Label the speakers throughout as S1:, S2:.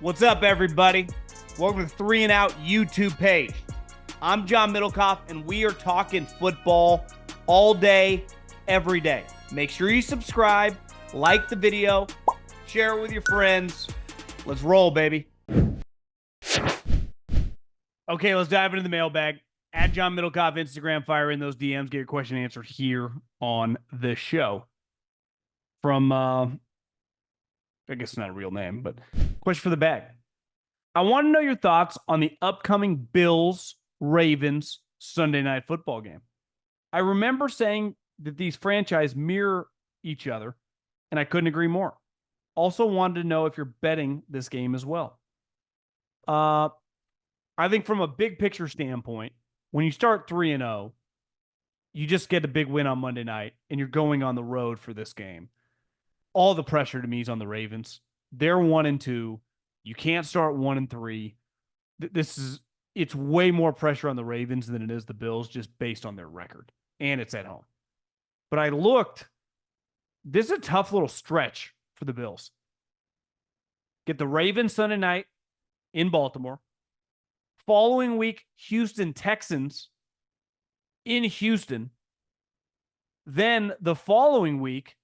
S1: What's up, everybody? Welcome to the 3 and Out YouTube page. I'm John Middlekauff, and we are talking football all day, every day. Make sure you subscribe, like the video, share it with your friends. Let's roll, baby. Okay, let's dive into the mailbag. At John Middlekauff, Instagram, fire in those DMs. Get your question answered here on the show. From, I guess it's not a real name, but question for the bag. I want to know your thoughts on the upcoming Bills-Ravens Sunday night football game. I remember saying that these franchises mirror each other, and I couldn't agree more. Also wanted to know if you're betting this game as well. I think from a big picture standpoint, when you start 3-0, you just get a big win on Monday night, and you're going on the road for this game. All the pressure to me is on the Ravens. They're 1-2. You can't start 1-3. It's way more pressure on the Ravens than it is the Bills, just based on their record, and it's at home. But I looked. This is a tough little stretch for the Bills. Get the Ravens Sunday night in Baltimore. Following week, Houston Texans in Houston. Then the following week,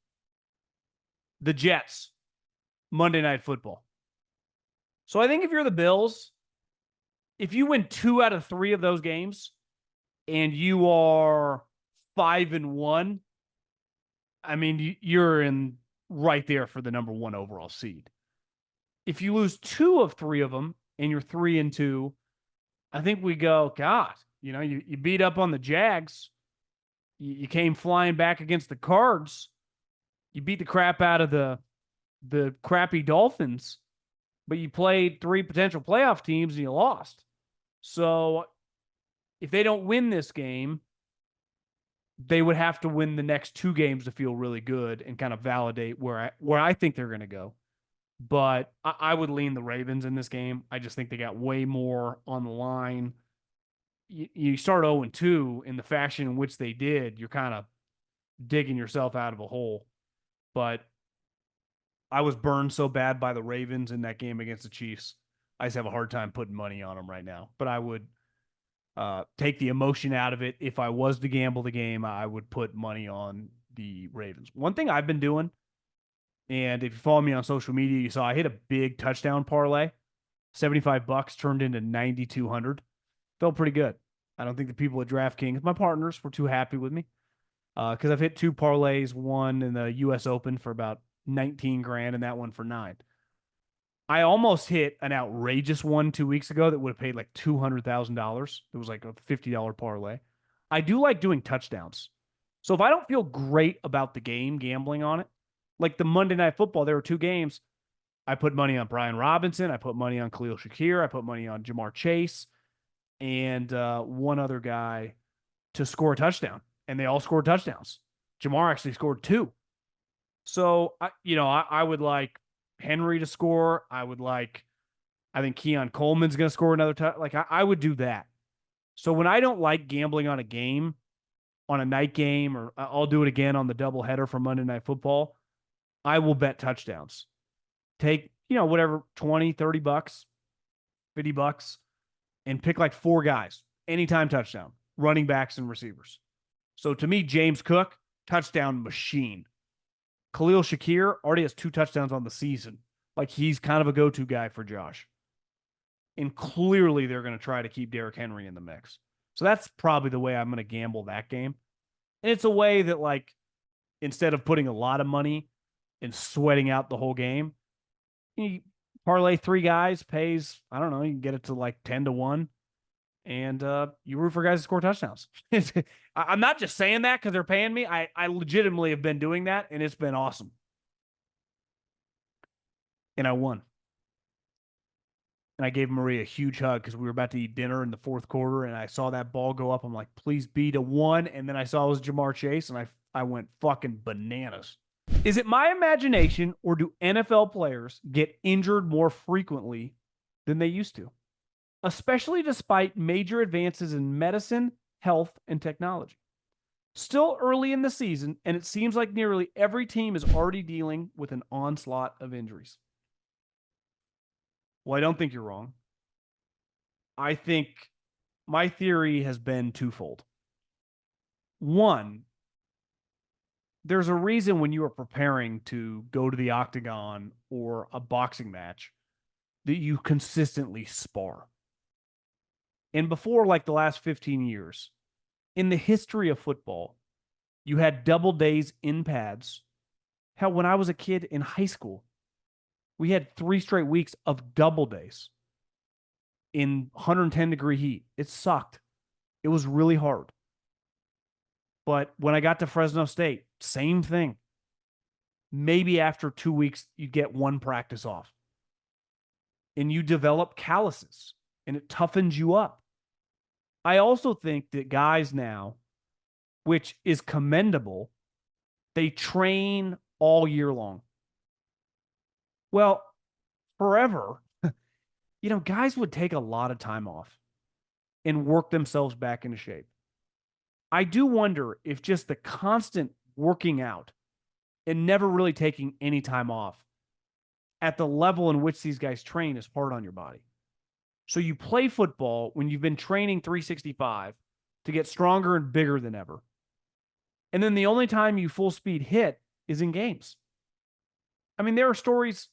S1: the Jets, Monday Night Football. So I think if you're the Bills, if you win 2 out of 3 of those games and you are 5-1, I mean, you're in right there for the number 1 overall seed. If you lose 2 of 3 of them and you're 3-2, I think we go, God, you beat up on the Jags. You came flying back against the Cards. You beat the crap out of the crappy Dolphins, but you played 3 potential playoff teams and you lost. So if they don't win this game, they would have to win the next 2 games to feel really good and kind of validate where I think they're going to go. But I would lean the Ravens in this game. I just think they got way more on the line. You start 0-2 in the fashion in which they did, you're kind of digging yourself out of a hole. But I was burned so bad by the Ravens in that game against the Chiefs. I just have a hard time putting money on them right now. But I would take the emotion out of it. If I was to gamble the game, I would put money on the Ravens. One thing I've been doing, and if you follow me on social media, you saw I hit a big touchdown parlay. $75 turned into 9,200. Felt pretty good. I don't think the people at DraftKings, my partners, were too happy with me. Because I've hit 2 parlays, one in the U.S. Open for about 19 grand and that one for 9. I almost hit an outrageous one 2 weeks ago that would have paid like $200,000. It was like a $50 parlay. I do like doing touchdowns. So if I don't feel great about the game, gambling on it, like the Monday Night Football, there were 2 games. I put money on Brian Robinson. I put money on Khalil Shakir. I put money on Jamar Chase and one other guy to score a touchdown. And they all scored touchdowns. Jamar actually scored 2. So, I would like Henry to score. I think Keon Coleman's going to score another touchdown. I would do that. So when I don't like gambling on a game, on a night game, or I'll do it again on the doubleheader for Monday Night Football, I will bet touchdowns. Take, whatever, $20, $30, $50, and pick like 4 guys. Anytime touchdown. Running backs and receivers. So to me, James Cook, touchdown machine. Khalil Shakir already has 2 touchdowns on the season. Like, he's kind of a go-to guy for Josh. And clearly they're going to try to keep Derrick Henry in the mix. So that's probably the way I'm going to gamble that game. And it's a way that, like, instead of putting a lot of money and sweating out the whole game, you parlay 3 guys, pays, I don't know, you can get it to like 10-1. And you root for guys to score touchdowns. I'm not just saying that because they're paying me. I legitimately have been doing that, and it's been awesome. And I won. And I gave Marie a huge hug because we were about to eat dinner in the 4th quarter, and I saw that ball go up. I'm like, please be to 1. And then I saw it was Jamar Chase, and I went fucking bananas. Is it my imagination, or do NFL players get injured more frequently than they used to? Especially despite major advances in medicine, health, and technology. Still early in the season, and it seems like nearly every team is already dealing with an onslaught of injuries. Well, I don't think you're wrong. I think my theory has been twofold. One, there's a reason when you are preparing to go to the octagon or a boxing match that you consistently spar. And before, like the last 15 years, in the history of football, you had double days in pads. Hell, when I was a kid in high school, we had 3 straight weeks of double days in 110-degree heat. It sucked. It was really hard. But when I got to Fresno State, same thing. Maybe after 2 weeks, you get one practice off. And you develop calluses, and it toughens you up. I also think that guys now, which is commendable, they train all year long. Well, forever, guys would take a lot of time off and work themselves back into shape. I do wonder if just the constant working out and never really taking any time off at the level in which these guys train is hard on your body. So you play football when you've been training 365 to get stronger and bigger than ever. And then the only time you full speed hit is in games. I mean, there are stories,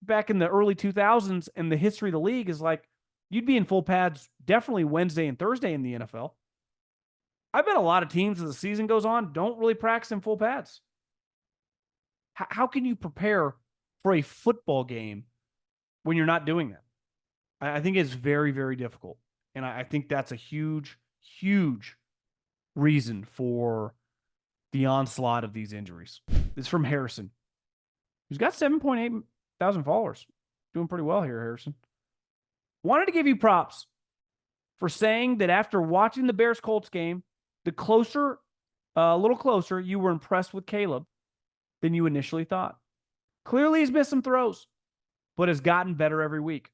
S1: back in the early 2000s, and the history of the league is like, you'd be in full pads definitely Wednesday and Thursday in the NFL. I bet a lot of teams as the season goes on don't really practice in full pads. How can you prepare for a football game when you're not doing that? I think it's very, very difficult. And I think that's a huge, huge reason for the onslaught of these injuries. This is from Harrison, who's got 7.8 thousand followers. Doing pretty well here, Harrison. Wanted to give you props for saying that after watching the Bears-Colts game, a little closer, you were impressed with Caleb than you initially thought. Clearly, he's missed some throws, but has gotten better every week.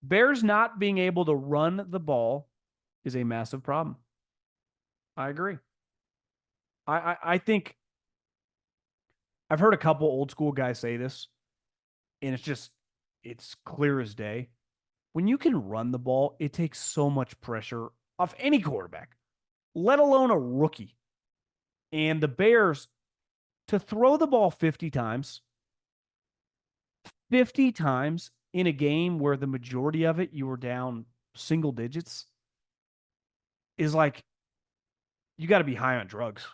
S1: Bears not being able to run the ball is a massive problem. I agree. I think I've heard a couple old school guys say this, and it's clear as day. When you can run the ball, it takes so much pressure off any quarterback, let alone a rookie. And the Bears, to throw the ball 50 times in a game where the majority of it you were down single digits, is like, you got to be high on drugs.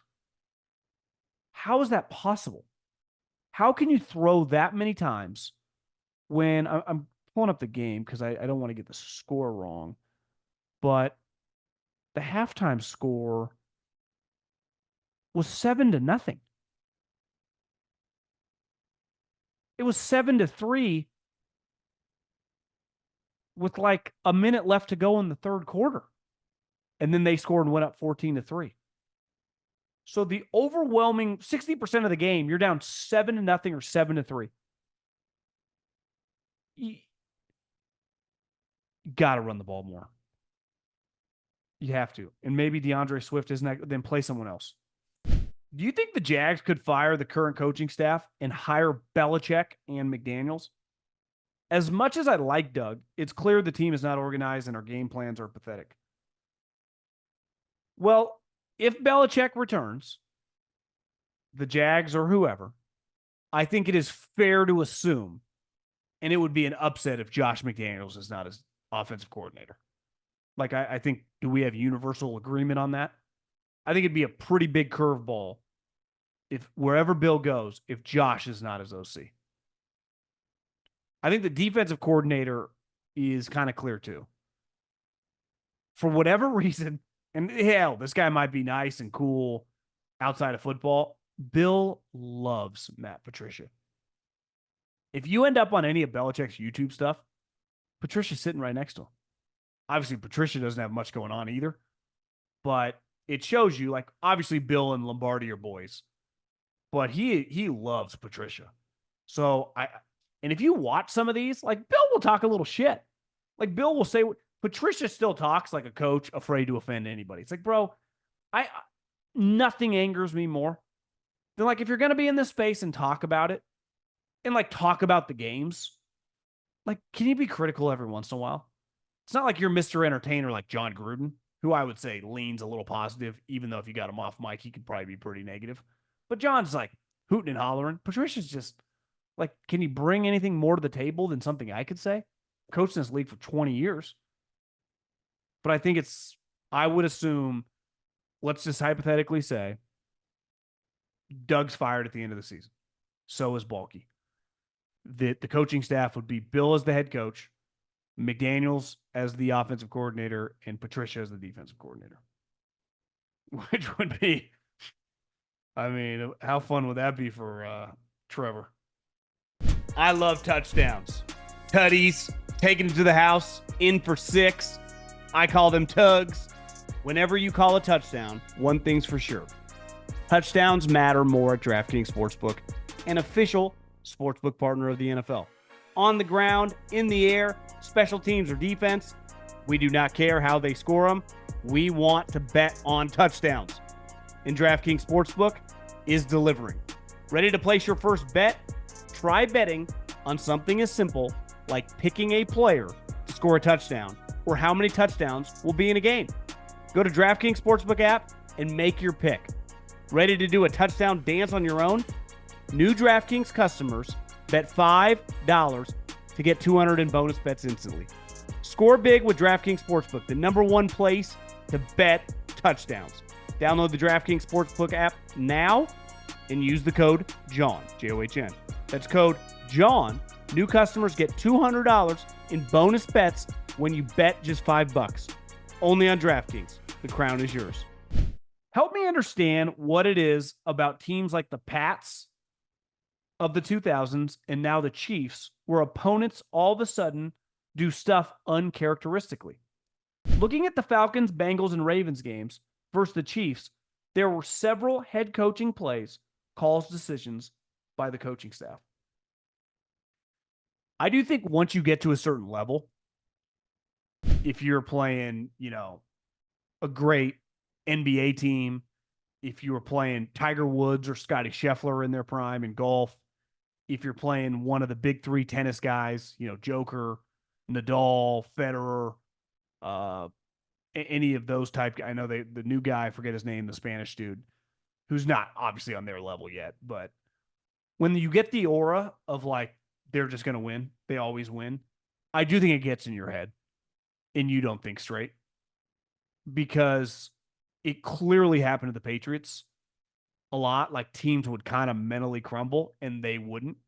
S1: How is that possible? How can you throw that many times when I'm pulling up the game because I don't want to get the score wrong, but the halftime score was 7-0. It was 7-3 with like a minute left to go in the third quarter. And then they scored and went up 14-3. So the overwhelming 60% of the game, you're down 7-0 or 7-3. You got to run the ball more. You have to. And maybe DeAndre Swift isn't that, then play someone else. Do you think the Jags could fire the current coaching staff and hire Belichick and McDaniels? As much as I like Doug, it's clear the team is not organized and our game plans are pathetic. Well, if Belichick returns, the Jags or whoever, I think it is fair to assume, and it would be an upset if Josh McDaniels is not his offensive coordinator. Like, I think, do we have universal agreement on that? I think it'd be a pretty big curveball if wherever Bill goes, if Josh is not his OC. I think the defensive coordinator is kind of clear too. For whatever reason, and hell, this guy might be nice and cool outside of football, Bill loves Matt Patricia. If you end up on any of Belichick's YouTube stuff, Patricia's sitting right next to him. Obviously, Patricia doesn't have much going on either, but it shows you, like, obviously Bill and Lombardi are boys, but he loves Patricia. So and if you watch some of these, like, Bill will talk a little shit. Like, Bill will say, Patricia still talks like a coach afraid to offend anybody. It's like, bro, nothing angers me more than, like, if you're going to be in this space and talk about it and, like, talk about the games, like, can you be critical every once in a while? It's not like you're Mr. Entertainer like John Gruden, who I would say leans a little positive, even though if you got him off mic, he could probably be pretty negative. But John's like hooting and hollering. Patricia's just like, can you bring anything more to the table than something I could say? Coached in this league for 20 years. But I think I would assume, let's just hypothetically say, Doug's fired at the end of the season. So is Balky. The coaching staff would be Bill as the head coach, McDaniels as the offensive coordinator, and Patricia as the defensive coordinator. Which would be, I mean, how fun would that be for Trevor? I love touchdowns. Tutties, taking it to the house, in for 6. I call them tugs. Whenever you call a touchdown, one thing's for sure. Touchdowns matter more at DraftKings Sportsbook, an official sportsbook partner of the NFL. On the ground, in the air, special teams or defense, we do not care how they score them. We want to bet on touchdowns. And DraftKings Sportsbook is delivering. Ready to place your first bet? Try betting on something as simple like picking a player to score a touchdown or how many touchdowns will be in a game. Go to DraftKings Sportsbook app and make your pick. Ready to do a touchdown dance on your own? New DraftKings customers bet $5 to get $200 in bonus bets instantly. Score big with DraftKings Sportsbook, the #1 place to bet touchdowns. Download the DraftKings Sportsbook app now and use the code JOHN, J-O-H-N. That's code JOHN. New customers get $200 in bonus bets when you bet just $5. Only on DraftKings. The crown is yours. Help me understand what it is about teams like the Pats of the 2000s and now the Chiefs, where opponents all of a sudden do stuff uncharacteristically. Looking at the Falcons, Bengals, and Ravens games versus the Chiefs, there were several head coaching plays, calls, decisions by the coaching staff. I do think once you get to a certain level, if you're playing, a great NBA team, if you were playing Tiger Woods or Scotty Scheffler in their prime in golf, if you're playing one of the big 3 tennis guys, Joker, Nadal, Federer, any of those type. I know the new guy, I forget his name, the Spanish dude, who's not obviously on their level yet. But when you get the aura of like, they're just going to win, they always win, I do think it gets in your head and you don't think straight, because it clearly happened to the Patriots a lot. Like teams would kind of mentally crumble and they wouldn't.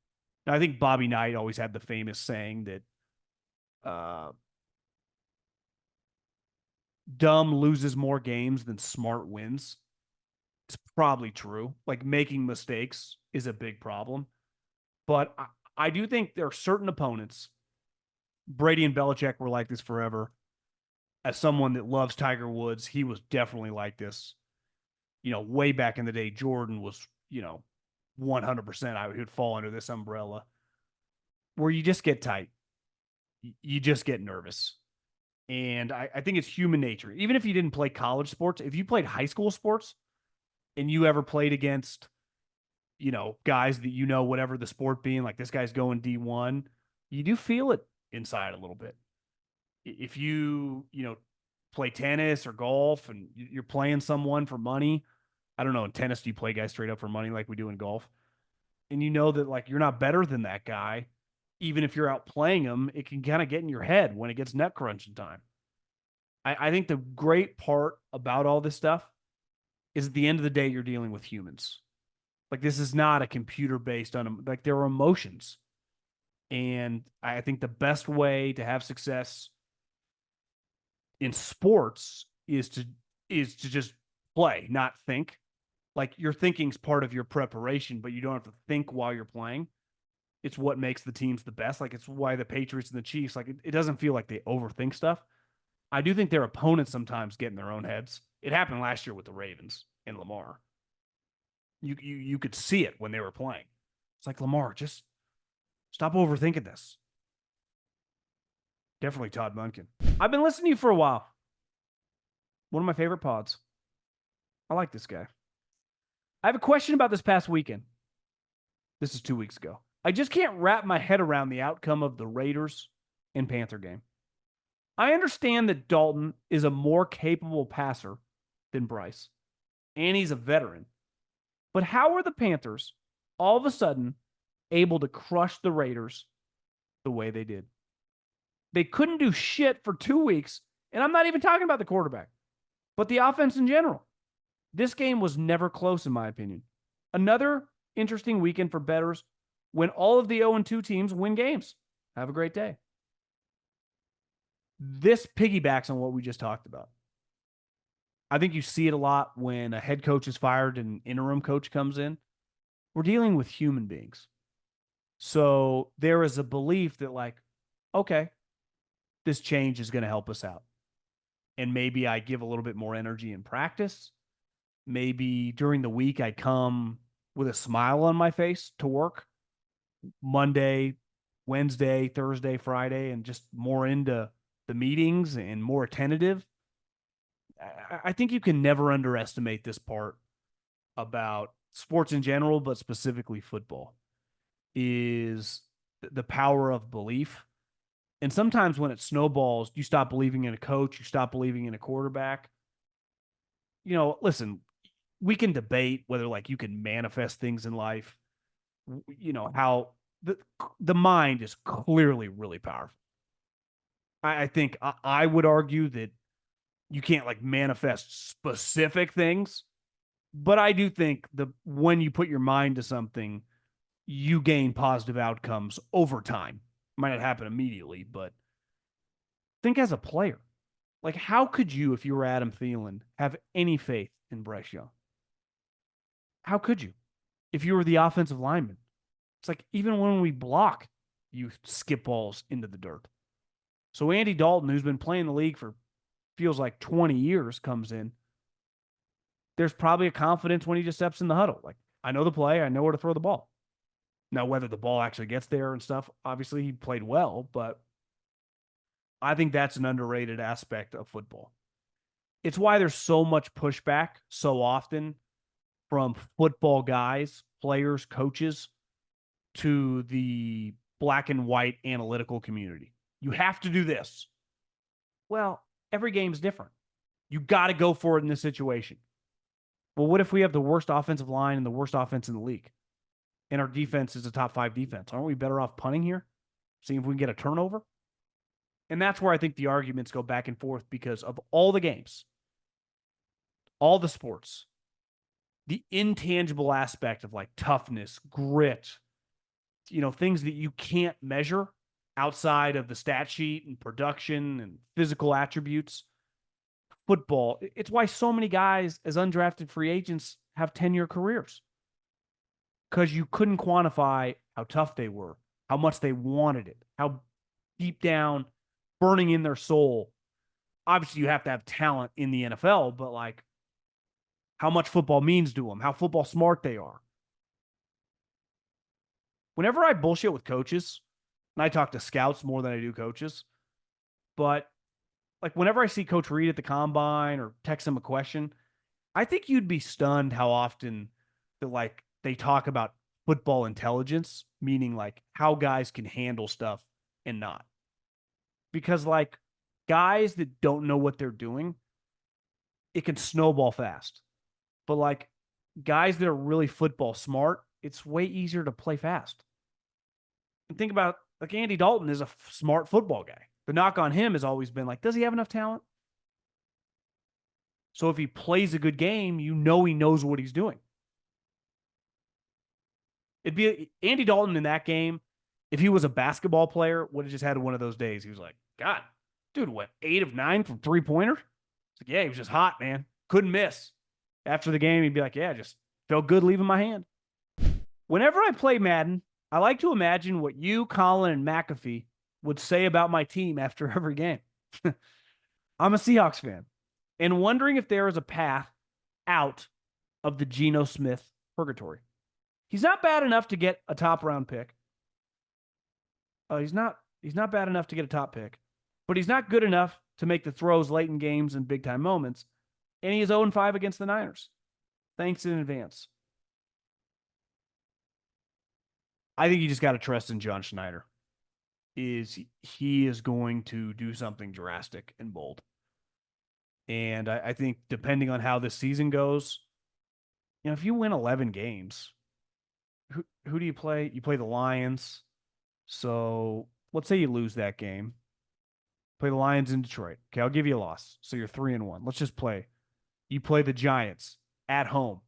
S1: Now, I think Bobby Knight always had the famous saying that dumb loses more games than smart wins. It's probably true. Like making mistakes is a big problem. But I do think there are certain opponents. Brady and Belichick were like this forever. As someone that loves Tiger Woods, he was definitely like this. Way back in the day, Jordan was, 100%. He would fall under this umbrella where you just get tight. You just get nervous. And I think it's human nature. Even if you didn't play college sports, if you played high school sports and you ever played against, guys that whatever the sport being, like this guy's going D1, you do feel it inside a little bit. If you, play tennis or golf and you're playing someone for money, I don't know, in tennis, do you play guys straight up for money like we do in golf? And you know that like you're not better than that guy. Even if you're out playing him, it can kind of get in your head when it gets net crunching time. I think the great part about all this stuff is at the end of the day, you're dealing with humans. Like this is not a computer based on like there are emotions. And I think the best way to have success in sports is to just play, not think. Like your thinking's part of your preparation, but you don't have to think while you're playing. It's what makes the teams the best. Like it's why the Patriots and the Chiefs, like it doesn't feel like they overthink stuff. I do think their opponents sometimes get in their own heads. It happened last year with the Ravens and Lamar. You could see it when they were playing. It's like, Lamar, just stop overthinking this. Definitely Todd Monken. I've been listening to you for a while. One of my favorite pods. I like this guy. I have a question about this past weekend. This is 2 weeks ago. I just can't wrap my head around the outcome of the Raiders and Panther game. I understand that Dalton is a more capable passer than Bryce, and he's a veteran. But how are the Panthers all of a sudden able to crush the Raiders the way they did? They couldn't do shit for 2 weeks, and I'm not even talking about the quarterback, but the offense in general. This game was never close, in my opinion. Another interesting weekend for bettors when all of the 0-2 teams win games. Have a great day. This piggybacks on what we just talked about. I think you see it a lot when a head coach is fired and an interim coach comes in. We're dealing with human beings. So there is a belief that, like, okay, this change is going to help us out. And maybe I give a little bit more energy in practice. Maybe during the week I come with a smile on my face to work. Monday, Wednesday, Thursday, Friday, and just more into the meetings and more attentive. I think you can never underestimate this part about sports in general, but specifically football, is the power of belief. And sometimes when it snowballs, you stop believing in a coach, you stop believing in a quarterback. You know, listen, we can debate whether, like, you can manifest things in life. You know, how the mind is clearly really powerful. I think I would argue that you can't, like, manifest specific things, but I do think when you put your mind to something, you gain positive outcomes over time. Might not happen immediately, but think as a player. Like, how could you, if you were Adam Thielen, have any faith in Bryce Young? How could you? If you were the offensive lineman, it's like, even when we block, you skip balls into the dirt. So Andy Dalton, who's been playing the league for feels like 20 years, comes in. There's probably a confidence when he just steps in the huddle. Like, I know the play, I know where to throw the ball. Now, whether the ball actually gets there and stuff, obviously he played well, but I think that's an underrated aspect of football. It's why there's so much pushback so often from football guys, players, coaches, to the black and white analytical community. You have to do this. Well, every game's different. You got to go for it in this situation. Well, what if we have the worst offensive line and the worst offense in the league? And our defense is a top 5 defense. Aren't we better off punting here? Seeing if we can get a turnover? And that's where I think the arguments go back and forth, because of all the games, all the sports, the intangible aspect of, like, toughness, grit, you know, things that you can't measure outside of the stat sheet and production and physical attributes. Football, it's why so many guys as undrafted free agents have 10-year careers, because you couldn't quantify how tough they were, how much they wanted it, how deep down, burning in their soul. Obviously, you have to have talent in the NFL, but, like, how much football means to them, how football smart they are. Whenever I bullshit with coaches, and I talk to scouts more than I do coaches, but, like, whenever I see Coach Reed at the combine or text him a question, I think you'd be stunned how often they talk about football intelligence, meaning, like, how guys can handle stuff and not. Because, like, guys that don't know what they're doing, it can snowball fast. But, like, guys that are really football smart, it's way easier to play fast. And think about, like, Andy Dalton is a smart football guy. The knock on him has always been, like, does he have enough talent? So if he plays a good game, you know he knows what he's doing. It'd be Andy Dalton in that game, if he was a basketball player, would have just had one of those days. He was like, God, dude, what, 8 of 9 from three-pointer? It's like, yeah, he was just hot, man. Couldn't miss. After the game, he'd be like, yeah, just felt good leaving my hand. Whenever I play Madden, I like to imagine what you, Colin, and McAfee would say about my team after every game. I'm a Seahawks fan, and wondering if there is a path out of the Geno Smith purgatory. He's not bad enough to get a top-round pick. He's not bad enough to get a top pick, but he's not good enough to make the throws late in games and big-time moments, and he is 0-5 against the Niners. Thanks in advance. I think you just got to trust in John Schneider. He is going to do something drastic and bold. And I think depending on how this season goes, if you win 11 games, who do you play? You play the Lions. So let's say you lose that game. Play the Lions in Detroit. Okay, I'll give you a loss. So you're 3-1. Let's just play. You play the Giants at home.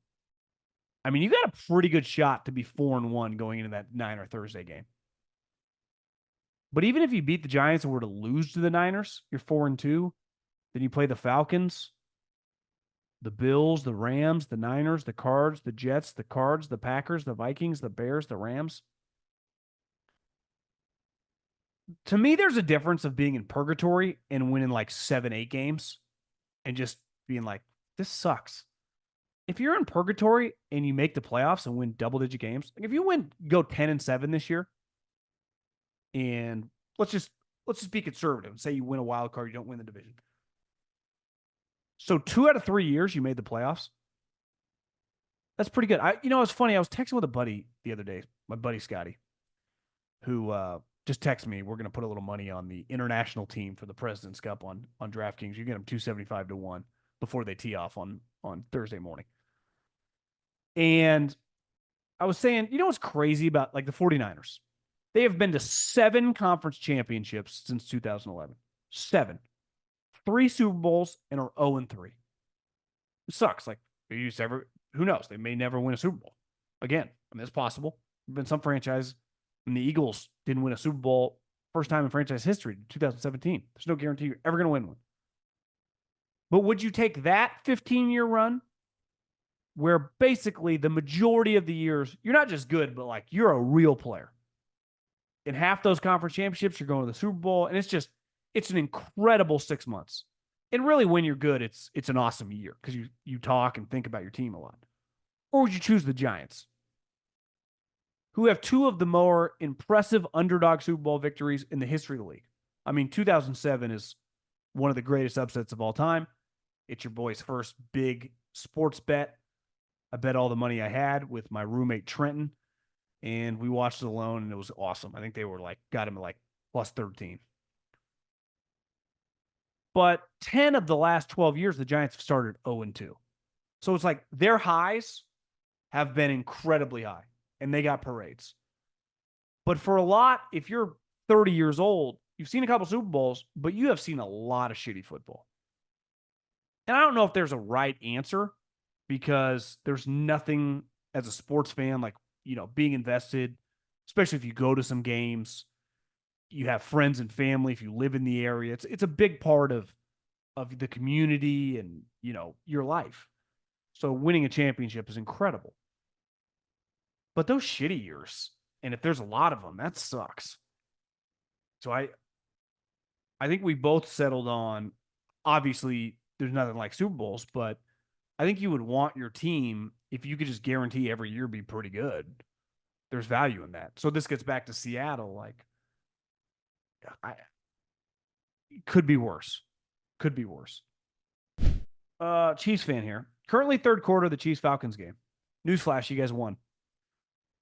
S1: I mean, you got a pretty good shot to be 4-1 going into that Niner Thursday game. But even if you beat the Giants and were to lose to the Niners, you're 4-2. Then you play the Falcons, the Bills, the Rams, the Niners, the Cards, the Jets, the Cards, the Packers, the Vikings, the Bears, the Rams. To me, there's a difference of being in purgatory and winning like 7-8 games and just being like, this sucks. If you're in purgatory and you make the playoffs and win double-digit games, like if you go 10-7 this year, and let's just be conservative and say you win a wild card, you don't win the division. So 2 out of 3 years you made the playoffs. That's pretty good. It's funny. I was texting with a buddy the other day, my buddy Scotty, who just texted me. We're going to put a little money on the international team for the President's Cup on DraftKings. You get them 275 to 1 before they tee off on Thursday morning. And I was saying, what's crazy about like the 49ers? They have been to 7 conference championships since 2011. 7. 3 Super Bowls and are 0-3. It sucks. Like, who knows? They may never win a Super Bowl again. I mean, it's possible. There's been some franchise, and the Eagles didn't win a Super Bowl first time in franchise history, 2017. There's no guarantee you're ever going to win one. But would you take that 15-year run where basically the majority of the years, you're not just good, but like you're a real player? In half those conference championships, you're going to the Super Bowl, and it's an incredible 6 months. And really, when you're good, it's an awesome year because you talk and think about your team a lot. Or would you choose the Giants, who have 2 of the more impressive underdog Super Bowl victories in the history of the league? I mean, 2007 is one of the greatest upsets of all time. It's your boy's first big sports bet. I bet all the money I had with my roommate Trenton, and we watched it alone, and it was awesome. I think they were got him at plus 13. But 10 of the last 12 years, the Giants have started 0-2. So it's like their highs have been incredibly high, and they got parades. But for a lot, if you're 30 years old, you've seen a couple Super Bowls, but you have seen a lot of shitty football. And I don't know if there's a right answer because there's nothing as a sports fan like, being invested, especially if you go to some games. You have friends and family if you live in the area. It's a big part of the community and, your life. So winning a championship is incredible. But those shitty years, and if there's a lot of them, that sucks. So I think we both settled on, obviously there's nothing like Super Bowls, but I think you would want your team, if you could just guarantee every year be pretty good, there's value in that. So this gets back to Seattle, could be worse. Could be worse. Chiefs fan here. Currently third quarter of the Chiefs-Falcons game. Newsflash, you guys won.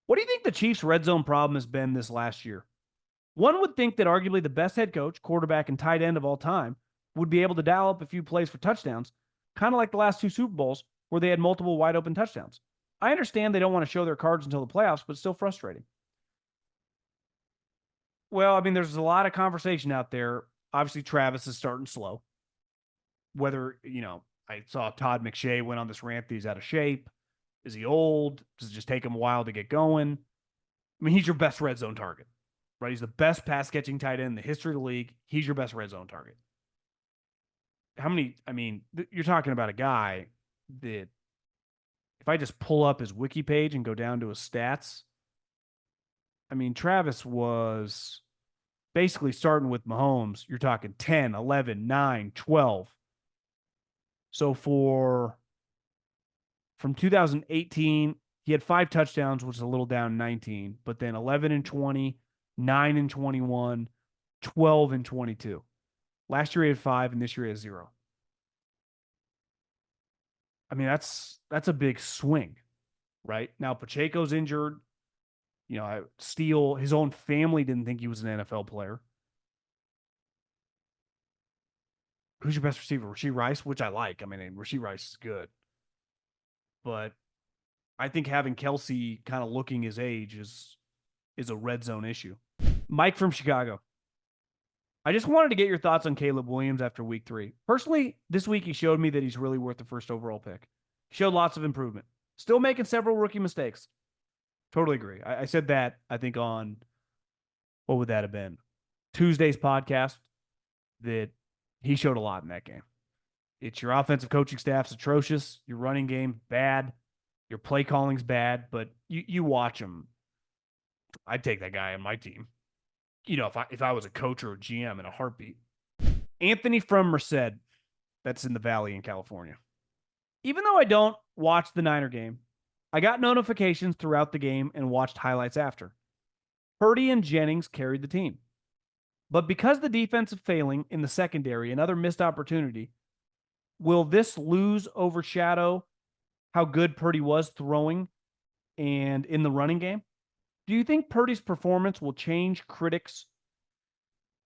S1: What do you think the Chiefs' red zone problem has been this last year? One would think that arguably the best head coach, quarterback, and tight end of all time would be able to dial up a few plays for touchdowns, kind of like the last 2 Super Bowls where they had multiple wide-open touchdowns. I understand they don't want to show their cards until the playoffs, but it's still frustrating. Well, I mean, there's a lot of conversation out there. Obviously, Travis is starting slow. Whether, I saw Todd McShay went on this rant that he's out of shape. Is he old? Does it just take him a while to get going? I mean, he's your best red zone target, right? He's the best pass-catching tight end in the history of the league. He's your best red zone target. You're talking about a guy that if I just pull up his wiki page and go down to his stats, Travis was basically starting with Mahomes. You're talking 10, 11, 9, 12. So from 2018, he had 5 touchdowns, which is a little down 19, but then 11 and 20, 9 and 21, 12 and 22. Last year he had 5, and this year he has 0. That's a big swing, right? Now Pacheco's injured. Steele, his own family didn't think he was an NFL player. Who's your best receiver? Rashee Rice, which I like. I mean, Rashee Rice is good. But I think having Kelce kind of looking his age is a red zone issue. Mike from Chicago. I just wanted to get your thoughts on Caleb Williams after week 3. Personally, this week he showed me that he's really worth the first overall pick. He showed lots of improvement. Still making several rookie mistakes. Totally agree. I said that, I think, on, what would that have been? Tuesday's podcast, that he showed a lot in that game. It's your offensive coaching staff's atrocious. Your running game, bad. Your play calling's bad. But you watch him. I'd take that guy on my team. If I was a coach or a GM in a heartbeat. Anthony from Merced. That's in the Valley in California. Even though I don't watch the Niner game, I got notifications throughout the game and watched highlights after. Purdy and Jennings carried the team. But because the defense is failing in the secondary, another missed opportunity, will this overshadow how good Purdy was throwing and in the running game? Do you think Purdy's performance will change critics?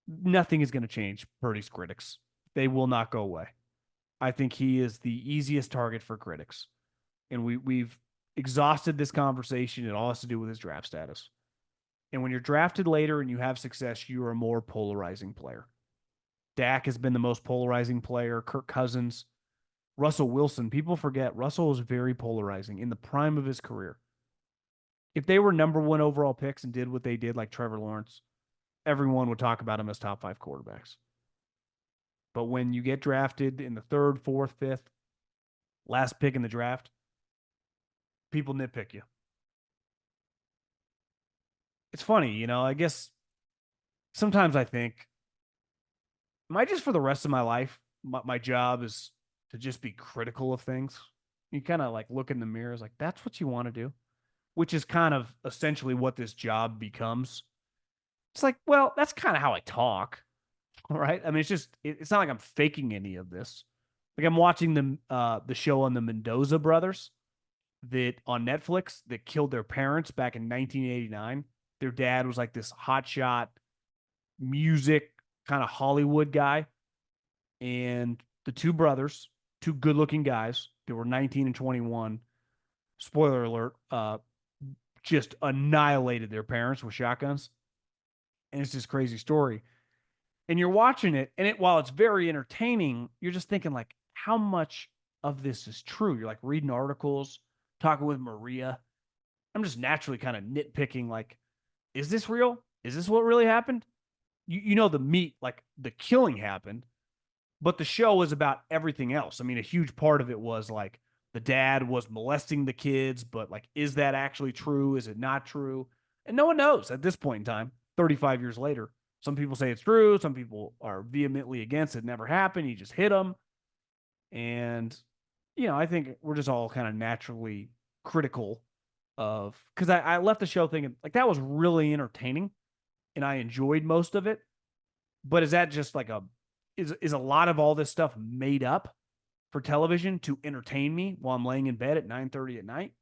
S1: Nothing is going to change Purdy's critics. They will not go away. I think he is the easiest target for critics. And we've exhausted this conversation. It all has to do with his draft status. And when you're drafted later and you have success, you're a more polarizing player. Dak has been the most polarizing player. Kirk Cousins, Russell Wilson. People forget Russell was very polarizing in the prime of his career. If they were number 1 overall picks and did what they did, like Trevor Lawrence, everyone would talk about him as top 5 quarterbacks. But when you get drafted in the 3rd, 4th, 5th, last pick in the draft, people nitpick you. It's funny, I guess sometimes I think, am I just for the rest of my life, my job is to just be critical of things? You kind of like look in the mirror, like, that's what you want to do, which is kind of essentially what this job becomes. It's like, well, that's kind of how I talk. All right. I mean, it's not like I'm faking any of this. Like, I'm watching the show on the Mendoza brothers that on Netflix that killed their parents back in 1989. Their dad was like this hotshot music kind of Hollywood guy. And the two brothers, two good looking guys, they were 19 and 21. Spoiler alert, just annihilated their parents with shotguns. And it's this crazy story. And you're watching it, and while it's very entertaining, you're just thinking, like, how much of this is true? You're like reading articles, talking with Maria. I'm just naturally kind of nitpicking, like, is this real? Is this what really happened? You know, the meat, like the killing happened, but the show was about everything else. I mean, a huge part of it was like the dad was molesting the kids, but like, is that actually true? Is it not true? And no one knows at this point in time, 35 years later. Some people say it's true. Some people are vehemently against it. Never happened. He just hit them. And, I think we're just all kind of naturally critical of, because I left the show thinking, like, that was really entertaining and I enjoyed most of it. But is that just like is a lot of all this stuff made up for television to entertain me while I'm laying in bed at 9:30 at night?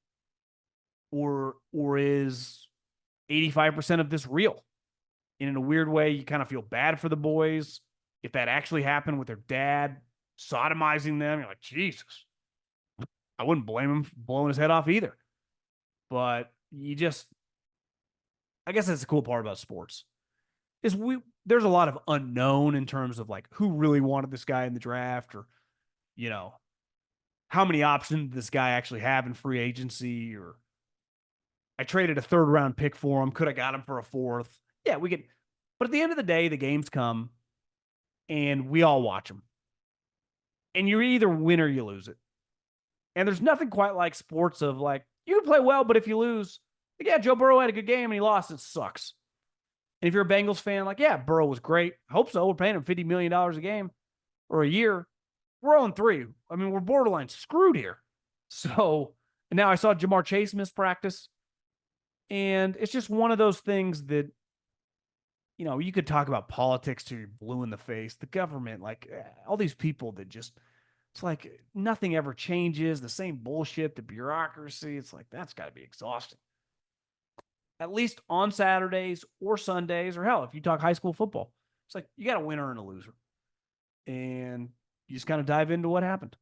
S1: Or is 85% of this real? And in a weird way, you kind of feel bad for the boys. If that actually happened with their dad sodomizing them, you're like, Jesus. I wouldn't blame him for blowing his head off either. But I guess that's the cool part about sports. Is there's a lot of unknown in terms of like who really wanted this guy in the draft, or, how many options did this guy actually have in free agency, or I traded a 3rd round pick for him. Could I got him for a 4th? Yeah, we could. But at the end of the day, the games come and we all watch them. And you either win or you lose it. And there's nothing quite like sports of like, you can play well, but if you lose, like, yeah, Joe Burrow had a good game and he lost. It sucks. And if you're a Bengals fan, like, yeah, Burrow was great. I hope so. We're paying him $50 million a game or a year. We're 0-3. I mean, we're borderline screwed here. So, and now I saw Jamar Chase miss practice. And it's just one of those things that, you could talk about politics till you're blue in the face. The government, like, all these people that just, it's like nothing ever changes. The same bullshit, the bureaucracy. It's like, that's got to be exhausting. at least on Saturdays or Sundays, or hell, if you talk high school football, it's like you got a winner and a loser. And you just kind of dive into what happened.